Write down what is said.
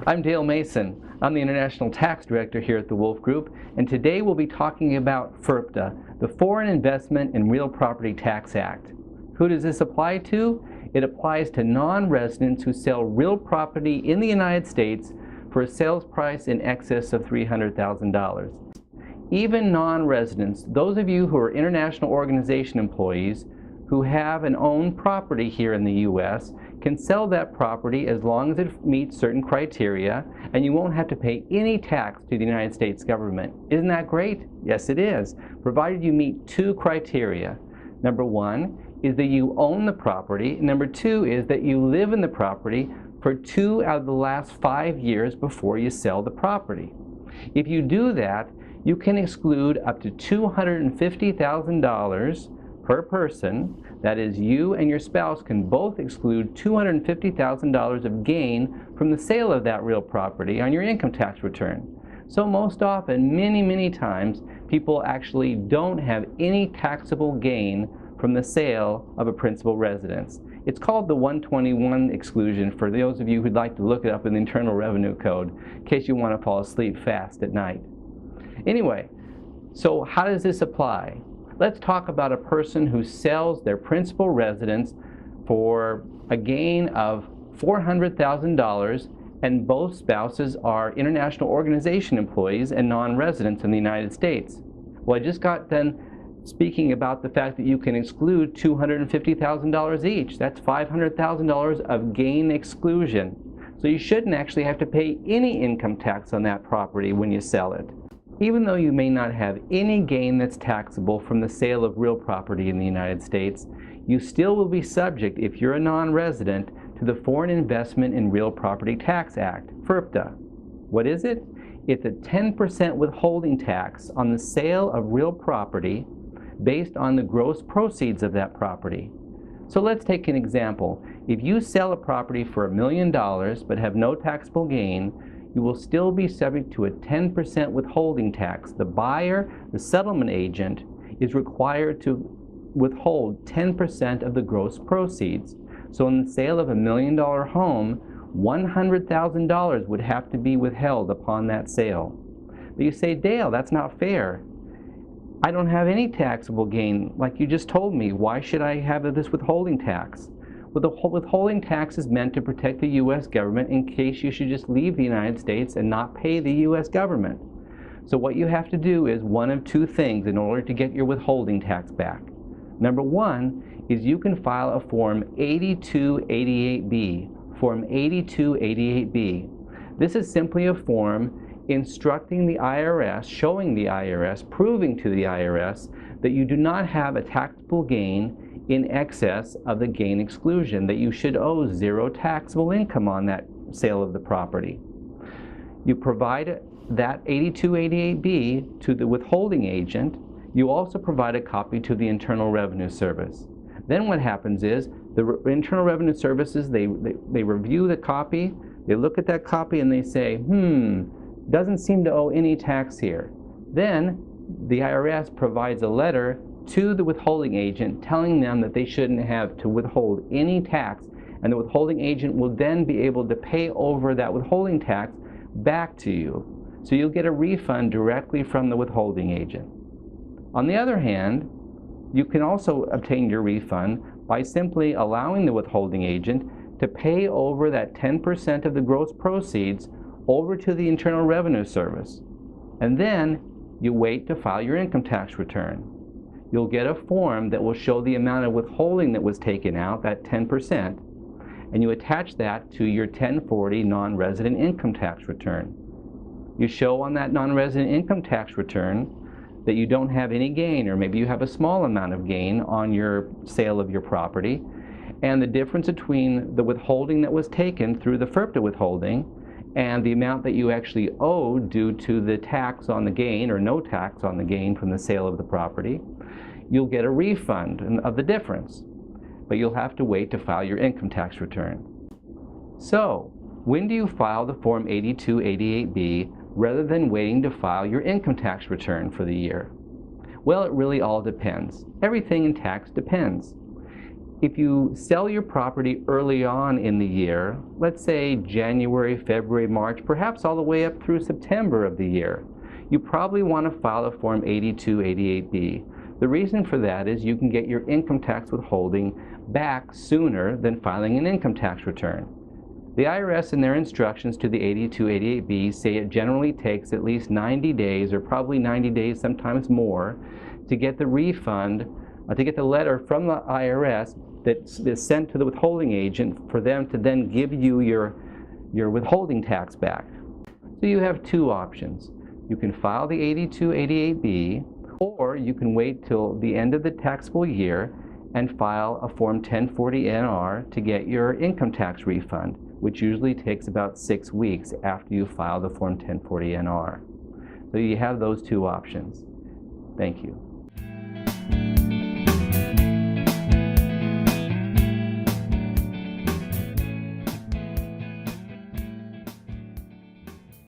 I'm Dale Mason. I'm the International Tax Director here at the Wolf Group, and today we'll be talking about FIRPTA, the Foreign Investment in Real Property Tax Act. Who does this apply to? It applies to non-residents who sell real property in the United States for a sales price in excess of $300,000. Even non-residents, those of you who are international organization employees who have and own property here in the U.S., can sell that property as long as it meets certain criteria, and you won't have to pay any tax to the United States government. Isn't that great? Yes, it is, provided you meet two criteria. Number one is that you own the property. Number two is that you live in the property for 2 out of the last 5 years before you sell the property. If you do that, you can exclude up to $250,000 per person. That is, you and your spouse can both exclude $250,000 of gain from the sale of that real property on your income tax return. So most often, many times, people actually don't have any taxable gain from the sale of a principal residence. It's called the 121 exclusion for those of you who'd like to look it up in the Internal Revenue Code in case you want to fall asleep fast at night. Anyway, so how does this apply? Let's talk about a person who sells their principal residence for a gain of $400,000 and both spouses are international organization employees and non-residents in the United States. Well, I just got done speaking about the fact that you can exclude $250,000 each. That's $500,000 of gain exclusion. So you shouldn't actually have to pay any income tax on that property when you sell it. Even though you may not have any gain that's taxable from the sale of real property in the United States, you still will be subject, if you're a non-resident, to the Foreign Investment in Real Property Tax Act, FIRPTA. What is it? It's a 10% withholding tax on the sale of real property based on the gross proceeds of that property. So let's take an example. If you sell a property for $1 million but have no taxable gain, you will still be subject to a 10% withholding tax. The buyer, the settlement agent, is required to withhold 10% of the gross proceeds. So in the sale of $1 million home, $100,000 would have to be withheld upon that sale. But you say, Dale, that's not fair. I don't have any taxable gain like you just told me. Why should I have this withholding tax? Well, the withholding tax is meant to protect the U.S. government in case you should just leave the United States and not pay the U.S. government. So what you have to do is one of two things in order to get your withholding tax back. Number one is you can file a Form 8288B. Form 8288B. This is simply a form instructing the IRS, showing the IRS, proving to the IRS that you do not have a taxable gain in excess of the gain exclusion, that you should owe zero taxable income on that sale of the property. You provide that 8288B to the withholding agent. You also provide a copy to the Internal Revenue Service. Then what happens is the Internal Revenue Services, they review the copy, they look at that copy and they say, doesn't seem to owe any tax here. Then the IRS provides a letter to the withholding agent telling them that they shouldn't have to withhold any tax, and the withholding agent will then be able to pay over that withholding tax back to you. So you'll get a refund directly from the withholding agent. On the other hand, you can also obtain your refund by simply allowing the withholding agent to pay over that 10% of the gross proceeds over to the Internal Revenue Service. And then you wait to file your income tax return. You'll get a form that will show the amount of withholding that was taken out, that 10%, and you attach that to your 1040 non-resident income tax return. You show on that non-resident income tax return that you don't have any gain, or maybe you have a small amount of gain on your sale of your property, and the difference between the withholding that was taken through the FIRPTA withholding and the amount that you actually owe due to the tax on the gain or no tax on the gain from the sale of the property, you'll get a refund of the difference. But you'll have to wait to file your income tax return. So, when do you file the Form 8288B rather than waiting to file your income tax return for the year? Well, it really all depends. Everything in tax depends. If you sell your property early on in the year, let's say January, February, March, perhaps all the way up through September of the year, you probably want to file a Form 8288B. The reason for that is you can get your income tax withholding back sooner than filing an income tax return. The IRS in their instructions to the 8288B say it generally takes at least 90 days, or probably 90 days, sometimes more, to get the refund, to get the letter from the IRS that's sent to the withholding agent for them to then give you your withholding tax back. So you have two options. You can file the 8288B, or you can wait till the end of the taxable year and file a Form 1040-NR to get your income tax refund, which usually takes about 6 weeks after you file the Form 1040-NR. So you have those two options. Thank you.